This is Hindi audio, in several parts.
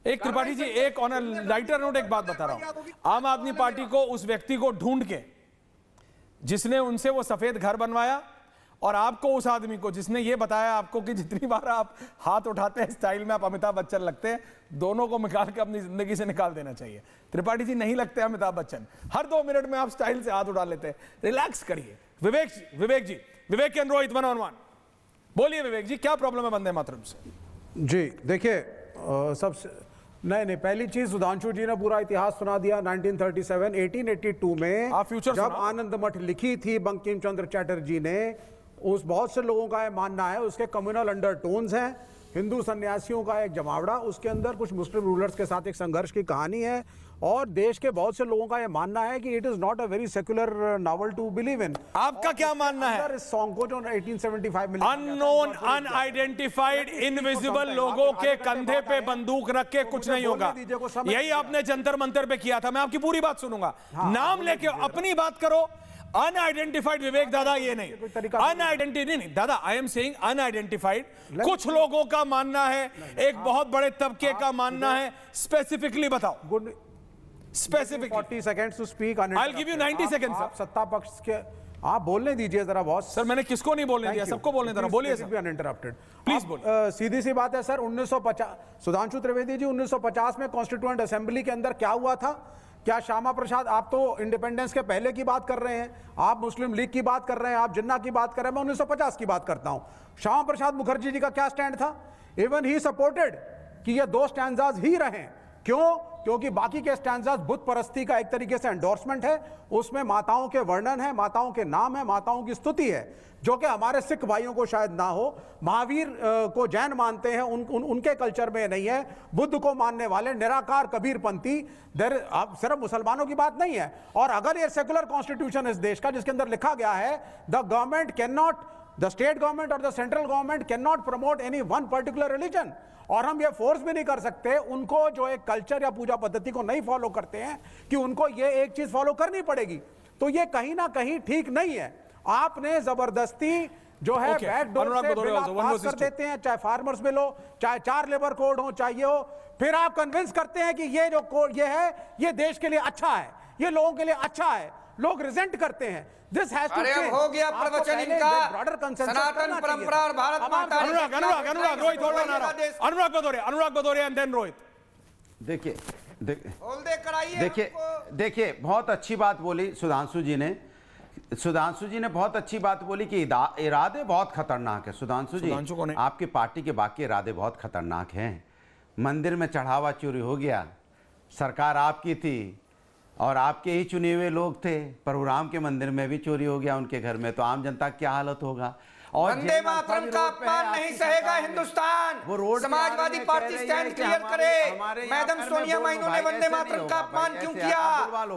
एक त्रिपाठी जी, एक ऑन अ लाइटर नोट एक बात बता रहा हूं, आम आदमी पार्टी को उस व्यक्ति को ढूंढ के जिसने उनसे वो सफेद घर बनवाया, और आपको उस आदमी को जिसने ये बताया आपको कि जितनी बार आप हाथ उठाते हैं स्टाइल में आप अमिताभ बच्चन लगते हैं, दोनों को निकाल के अपनी जिंदगी से निकाल देना चाहिए। त्रिपाठी जी नहीं लगते अमिताभ बच्चन, हर 2 मिनट में आप स्टाइल से हाथ उठा लेते हैं, रिलैक्स करिए। विवेक एंड रोहित 1-on-1 बोलिए। विवेक जी, क्या प्रॉब्लम है वंदे मातरम से? जी देखिए, सबसे नहीं, पहली चीज सुधांशु जी ने पूरा इतिहास सुना दिया। 1937 1882 में आप फ्यूचर जब आनंद मठ लिखी थी बंकिम चंद्र चटर्जी ने, उस बहुत से लोगों का यह मानना है उसके कम्युनल अंडरटोन्स हैं, हिंदू सन्यासियों का एक जमावड़ा, उसके अंदर कुछ मुस्लिम रूलर्स के साथ एक संघर्ष की कहानी है, और देश के बहुत से लोगों का यह मानना है कि it is not a very secular novel to believe in. आपका क्या मानना है? इस सॉन्ग को जो 1875 में अननोन अनआइडेंटिफाइड इनविजिबल लोगों के कंधे पे बंदूक रख के कुछ नहीं होगा। यही आपने जंतर मंतर पे किया था। मैं आपकी पूरी बात सुनूंगा, नाम लेके अपनी बात करो। अनआइडेंटिफाइड विवेक दादा, ये नहीं अनआइडेंटिटी नहीं दादा, आई एम सेइंग अनआइडेंटिफाइड। कुछ लोगों का मानना है, एक बहुत बड़े तबके का मानना है। स्पेसिफिकली बताओ। Good, specific 40 seconds to speak। I'll give you 90 seconds, आप सत्ता पक्ष के आप बोलने दीजिए जरा बॉस। सर मैंने किसको नहीं बोलने दिया, सबको बोलने दे रहा हूं। बोलिए सर, अनइंटरप्टेड प्लीज बोलिए। सीधी सी बात है सर, 1950 सुधांशु त्रिवेदी जी, 1950 में कॉन्स्टिट्यूएंट असेंबली के अंदर क्या हुआ था? क्या श्यामा प्रसाद, आप तो इंडिपेंडेंस के पहले की बात कर रहे हैं, आप मुस्लिम लीग की बात कर रहे हैं, आप जिन्ना की बात कर रहे हैं, मैं 1950 की बात करता हूं। श्यामा प्रसाद मुखर्जी जी का क्या स्टैंड था? इवन ही सपोर्टेड कि ये 2 स्टैंजाज ही रहें। क्यों? क्योंकि बाकी के स्टैंजाज बुत परस्ती का एक तरीके से एंडोर्समेंट है, उसमें माताओं के वर्णन है, माताओं के नाम है, माताओं की स्तुति है, जो कि हमारे सिख भाइयों को शायद ना हो। महावीर को जैन मानते हैं, उनके कल्चर में नहीं है। बुद्ध को मानने वाले निराकार कबीरपंथी, अब सिर्फ मुसलमानों की बात नहीं है। और अगर ये सेकुलर कॉन्स्टिट्यूशन इस देश का, जिसके अंदर लिखा गया है the government can not, the state government और the central government can not promote any one particular religion, और हम ये फोर्स भी नहीं कर सकते उनको जो एक कल्चर या पूजा पद्धति को नहीं फॉलो करते हैं कि उनको ये एक चीज फॉलो करनी पड़ेगी। तो ये कहीं ना कहीं ठीक नहीं है। आपने जबरदस्ती जो है बैकडोर से बिल आप पास कर देते हैं, चाहे फार्मर्स बिल हो, चाहे 4 लेबर कोड हो, चाहे ये हो, फिर आप कन्विंस करते हैं कि ये जो कोड ये है, ये देश के लिए अच्छा है, ये लोगों के लिए अच्छा है, लोग रिजेंट करते हैं। This has to change. हो गया प्रवचन इनका, सनातन परंपरा और भारत माता। Anurag Bhadauria and then Rohit. देखिए बहुत अच्छी बात बोली सुधांशु जी ने। सुधांशु जी ने बहुत अच्छी बात बोली कि इरादे बहुत खतरनाक है। सुधांशु जी, आपकी पार्टी के बाकी इरादे बहुत खतरनाक हैं। मंदिर में चढ़ावा चोरी हो गया, सरकार आपकी थी और आपके ही चुने हुए लोग थे, परशुराम के मंदिर में भी चोरी हो गया उनके घर में, तो आम जनता की क्या हालत होगा? और वंदे मातरम का अपमान नहीं सहेगा हिंदुस्तान। समाजवादी पार्टी स्टैंड क्लियर करे। मैडम सोनिया माइनो ने वंदे मातरम का अपमान क्यों किया?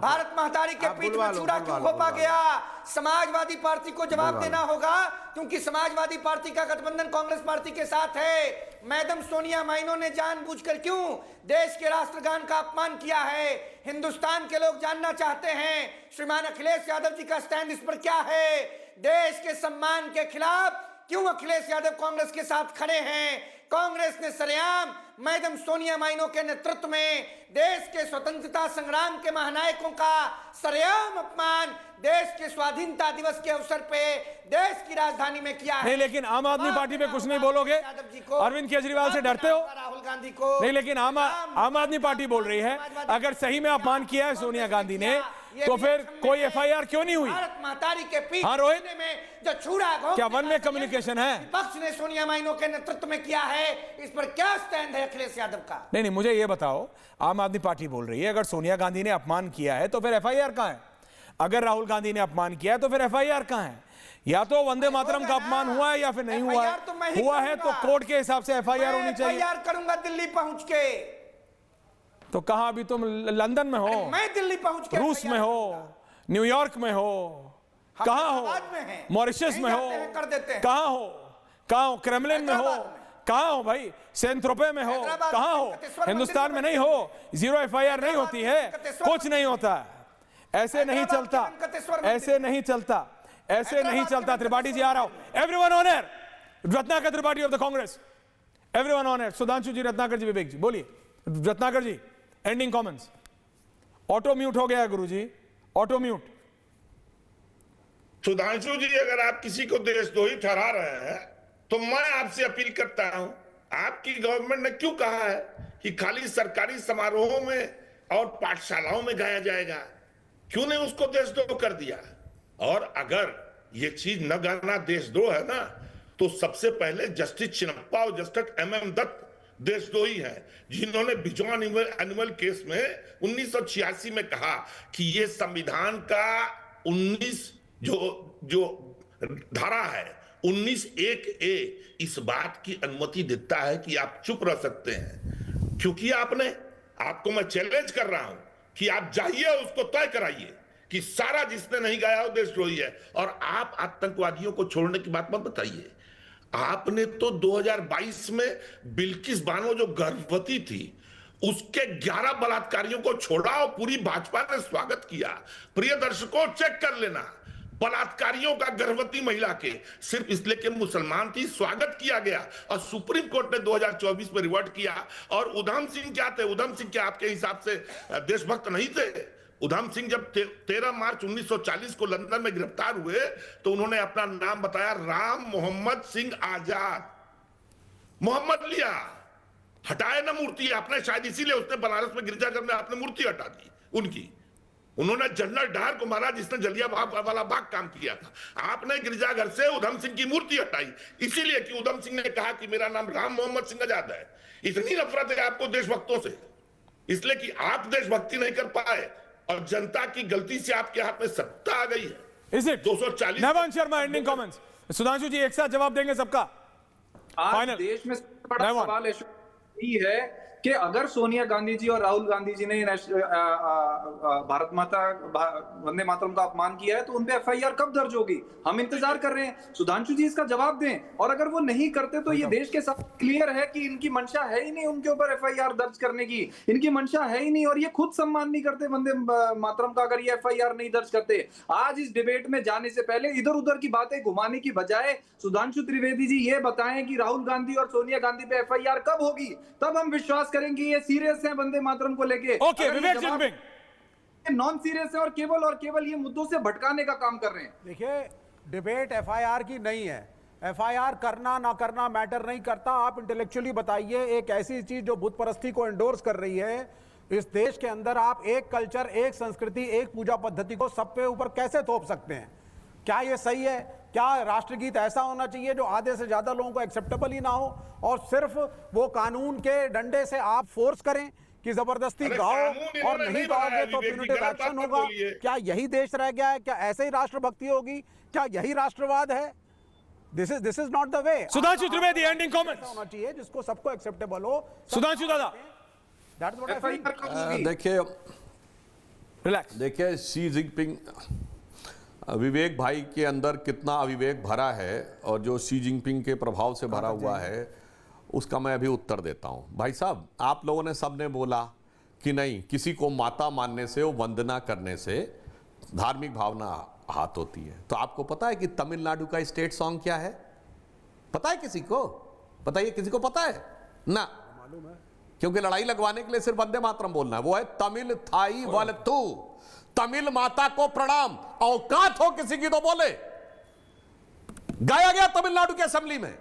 भारत महतारी के पीठ में चूड़ा क्यों घोंपा गया? समाजवादी पार्टी को जवाब देना होगा, क्योंकि समाजवादी पार्टी का गठबंधन कांग्रेस पार्टी के साथ है। मैडम सोनिया माइनो ने जानबूझकर क्यों देश के राष्ट्रगान का अपमान किया है? हिंदुस्तान के लोग जानना चाहते हैं श्रीमान अखिलेश यादव जी का स्टैंड इस पर क्या है? देश के सम्मान के खिलाफ क्यों अखिलेश यादव कांग्रेस के साथ खड़े हैं? कांग्रेस ने सरेआम मैडम सोनिया माइनो के नेतृत्व में देश के स्वतंत्रता संग्राम के महानायकों का सरेआम अपमान देश के स्वाधीनता दिवस के अवसर पे देश की राजधानी में किया है। नहीं, लेकिन आम आदमी पार्टी पे कुछ नहीं बोलोगे? अरविंद केजरीवाल से डरते हो? राहुल गांधी को नहीं, लेकिन आम आदमी पार्टी बोल रही है अगर सही में अपमान किया है सोनिया गांधी ने, तो फिर कोई एफआईआर क्यों नहीं हुई? भारत महतारी के पीठ में जो छुरा क्या वन में कम्युनिकेशन है? पक्ष ने सोनिया माइनो के नेतृत्व में किया है, इस पर क्या स्टैंड है अखिलेश यादव का? नहीं, मुझे ये बताओ, आम आदमी पार्टी बोल रही है अगर सोनिया गांधी ने अपमान किया है तो फिर एफआईआर कहां है? अगर राहुल गांधी ने अपमान किया है तो फिर एफआईआर कहां है? या तो वंदे मातरम का अपमान हुआ है या फिर नहीं हुआ है। हुआ है तो कोर्ट के हिसाब से एफआईआर होनी चाहिए। एफआईआर करूंगा दिल्ली पहुंच के। तो कहां? अभी तुम लंदन में हो, मैं दिल्ली पहुंच के, रूस में हो, न्यूयॉर्क में हो, कहां हो? मॉरिशस में हो, कहां हो? कहां हो? क्रेमलिन में हो, कहां हो भाई? सेंट ट्रोपे में हो, कहां हो? हिंदुस्तान में नहीं हो? 0 एफआईआर नहीं होती है, कुछ नहीं होता, ऐसे नहीं चलता, ऐसे नहीं चलता, ऐसे नहीं चलता। त्रिपाठी जी आ रहा हूं। Everyone on air, Ratnakar Tripathi of the Congress, everyone on air. Sudhanshu ji, Ratnakar ji, Vivek ji, बोलिए। Ratnakar ji, ending comments. Auto mute हो गया है गुरुजी, ऑटो म्यूट। सुधांशु जी, अगर आप किसी को देशद्रोही ठहरा रहे हैं तो मैं आपसे अपील करता हूं, आपकी गवर्नमेंट ने क्यों कहा है कि खाली सरकारी समारोहों में और पाठशालाओं में गाया जाएगा? क्यों नहीं उसको देशद्रोह कर दिया? और अगर ये चीज न गाना देशद्रोह है ना, तो सबसे पहले जस्टिस चिन्नप्पा और जस्टिस MM दत्त देशद्रोही हैं, जिन्होंने बिजॉन एनिमल केस में 1986 में कहा कि ये संविधान का 19 जो धारा है 19(1)(a) इस बात की अनुमति देता है कि आप चुप रह सकते हैं। क्योंकि आपको मैं चैलेंज कर रहा हूं कि आप जाइए, उसको तय कराइए कि सारा जिसने नहीं गाया हो देशद्रोही है, और आप आतंकवादियों को छोड़ने की बात मत बताइए। आपने तो 2022 में बिल्किस बानो जो गर्भवती थी उसके 11 बलात्कारियों को छोड़ा और पूरी भाजपा ने स्वागत किया। प्रिय दर्शकों, चेक कर लेना, बलात्कारियों का गर्भवती महिला के सिर्फ इसलिए कि मुसलमान थी स्वागत किया गया, और सुप्रीम कोर्ट ने 2024 में रिवर्ट किया। और उधम सिंह क्या थे? उधम सिंह क्या आपके हिसाब से देशभक्त नहीं थे? उधम सिंह जब 13 मार्च 1940 को लंदन में गिरफ्तार हुए तो उन्होंने अपना नाम बताया राम मोहम्मद सिंह आजाद। मोहम्मद लिया, हटाए ना मूर्ति आपने, शायद इसीलिए उसने बनारस में गिरजाघर में आपने मूर्ति हटा दी उनकी। उन्होंने जनरल डायर को मारा जिसने जलियांवाला बाग काम किया था। आपने गिरजाघर से उधम सिंह की मूर्ति हटाई इसीलिए कि उधम सिंह ने कहा कि मेरा नाम राम मोहम्मद सिंह आजाद है। इतनी नफरत है आपको देशभक्तों से, इसलिए कि आप देशभक्ति नहीं कर पाए और जनता की गलती से आपके हाथ में सत्ता आ गई है। Is it? 240 Navan Sharma, ending comments. Sudhanshu ji एक साथ जवाब देंगे सबका। आज Final. देश में सबसे बड़ा सवाल यही है कि अगर सोनिया गांधी जी और राहुल गांधी जी ने भारत माता वंदे मातरम का अपमान किया है तो उन पे FIR कब दर्ज होगी? हम इंतजार कर रहे हैं, सुधांशु जी इसका जवाब दें। और अगर वो नहीं करते तो ये देश के साथ क्लियर है कि इनकी मंशा है ही नहीं उनके ऊपर FIR दर्ज करने की, इनकी मंशा है ही नहीं, और ये खुद सम्मान नहीं करते वंदे मातरम का अगर ये FIR नहीं दर्ज करते। आज इस डिबेट में जाने से पहले इधर उधर की बातें घुमाने की बजाय सुधांशु त्रिवेदी जी ये बताएं कि राहुल गांधी और सोनिया गांधी पे FIR कब होगी, तब हम विश्वास करेंगे ये सीरियस है वंदे मातरम को लेके। ओके, विवेक जिनपिंग नॉन सीरियस है और केवल ये मुद्दों से भटकाने का काम कर रहे हैं। देखिए, डिबेट FIR की नहीं है। FIR करना ना करना मैटर नहीं करता। आप इंटेलेक्चुअली बताइए, एक ऐसी चीज जो बुत परस्ती को एंडोर्स कर रही है इस देश के अंदर, आप एक कल्चर, एक संस्कृति, एक पूजा पद्धति को सब पे ऊपर कैसे थोप सकते हैं? क्या ये सही है? क्या राष्ट्रगीत ऐसा होना चाहिए जो आधे से ज्यादा लोगों को एक्सेप्टेबल ही ना हो, और सिर्फ वो कानून के डंडे से आप फोर्स करें कि जबरदस्ती गाओ और नहीं गाओगे तो प्यूनिटिव एक्शन होगा? क्या यही देश रह गया है? क्या ऐसे ही राष्ट्रभक्ति होगी? क्या यही राष्ट्रवाद है? This is not the way. Sudhanshu Trivedi, ending comments. होना चाहिए जिसको सबको एक्सेप्टेबल हो। सुधांशु दादा, दैट्स व्हाट आई फील। देखिए शी जिनपिंग, विवेक भाई के अंदर कितना अविवेक भरा है और जो शी जिनपिंग के प्रभाव से भरा हुआ है उसका मैं अभी उत्तर देता हूं। भाई साहब, आप लोगों ने सबने बोला कि नहीं, किसी को माता मानने से, वो वंदना करने से धार्मिक भावना हाथ होती है। तो आपको पता है कि तमिलनाडु का स्टेट सॉन्ग क्या है? पता है किसी को? बताइए, किसी को पता है? ना, मालूम है, क्योंकि लड़ाई लगवाने के लिए सिर्फ वंदे मातरम बोलना है। वो है तमिल थाई वलतू, तमिल माता को प्रणाम। औकात हो किसी की तो बोले। गाया गया तमिलनाडु की असेंबली में,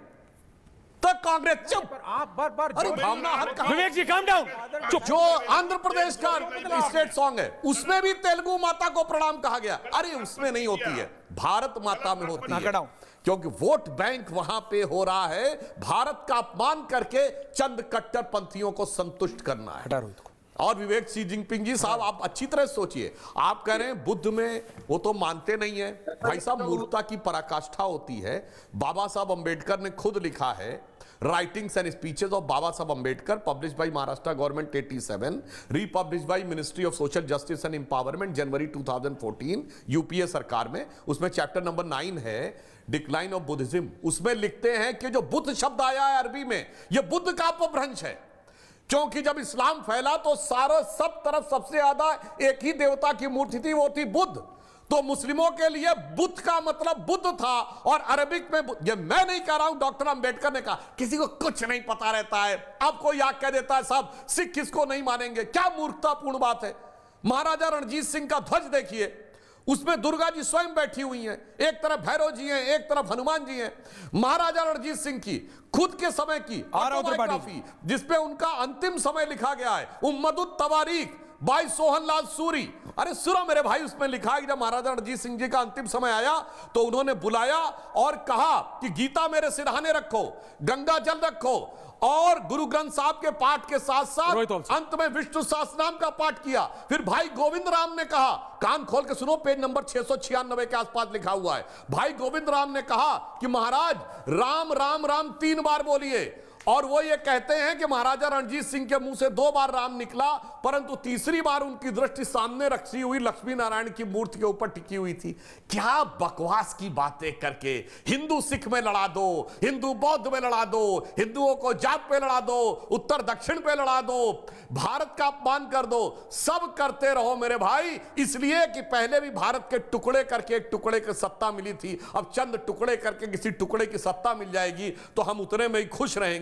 तो कांग्रेस चुप। आप बार अरे भावना हर कहां? विवेक जी काम डाउन। जो आंध्र प्रदेश का स्टेट सॉन्ग है उसमें भी तेलुगु माता को प्रणाम कहा गया। अरे उसमें नहीं होती है, भारत माता में होती है, क्योंकि वोट बैंक वहां पे हो रहा है। भारत का अपमान करके चंद कट्टरपंथियों को संतुष्ट करना है। और विवेक शी जिनपिंग जी साहब, आप अच्छी तरह सोचिए, आप कह रहे हैं बुद्ध में वो तो मानते नहीं है। भाई साहब, मूर्खता की पराकाष्ठा होती है। बाबा साहब अंबेडकर ने खुद लिखा है, writings and speeches of Baba Saheb Ambedkar, published by Maharashtra government 87, republished by ministry of social justice and empowerment January 2014, UPA सरकार में। उसमें चैप्टर नंबर 9 है, डिक्लाइन ऑफ बुद्धिज्म। उसमें लिखते हैं कि जो बुद्ध शब्द आया है अरबी में, यह बुद्ध का अपभ्रंश है, क्योंकि जब इस्लाम फैला तो सब तरफ सबसे ज्यादा एक ही देवता की मूर्ति थी, वो थी बुद्ध। तो मुस्लिमों के लिए बुद्ध का मतलब बुद्ध था और अरबिक में ये मैं नहीं कह रहा हूं, डॉक्टर अंबेडकर ने कहा किसी को कुछ नहीं पता रहता है, आपको याद कह देता है साहब सिख किसको नहीं मानेंगे। क्या मूर्खतापूर्ण बात है। महाराजा रणजीत सिंह का ध्वज देखिए, उसमें दुर्गा जी स्वयं बैठी हुई हैं, एक तरफ भैरव जी हैं, एक तरफ हनुमान जी हैं। महाराजा रणजीत सिंह की खुद के समय की ऑटोबायोग्राफी जिसपे उनका अंतिम समय लिखा गया है, उम्मदुत तवारीख बाई सोहनलाल सूरी। अरे सुनो मेरे भाई, उसमें लिखा है कि जब महाराजा रणजीत सिंह जी का अंतिम समय आया तो उन्होंने बुलाया और कहा कि गीता मेरे सिरहाने रखो, गंगा जल रखो और गुरु ग्रंथ साहब के पाठ के साथ साथ अंत में विष्णु सहस्त्रनाम का पाठ किया। फिर भाई गोविंद राम ने कहा, कान खोल के सुनो, पेज नंबर 696 के आसपास लिखा हुआ है, भाई गोविंद राम ने कहा कि महाराज राम राम राम 3 बार बोलिए। और वो ये कहते हैं कि महाराजा रणजीत सिंह के मुंह से 2 बार राम निकला, परंतु तीसरी बार उनकी दृष्टि सामने रखी हुई लक्ष्मी नारायण की मूर्ति के ऊपर टिकी हुई थी। क्या बकवास की बातें करके हिंदू सिख में लड़ा दो, हिंदू बौद्ध में लड़ा दो, हिंदुओं को जात पे लड़ा दो, उत्तर दक्षिण पे लड़ा दो, भारत का अपमान कर दो, सब करते रहो मेरे भाई। इसलिए कि पहले भी भारत के टुकड़े करके एक टुकड़े की सत्ता मिली थी, अब चंद टुकड़े करके किसी टुकड़े की सत्ता मिल जाएगी तो हम उतने में ही खुश रहेंगे।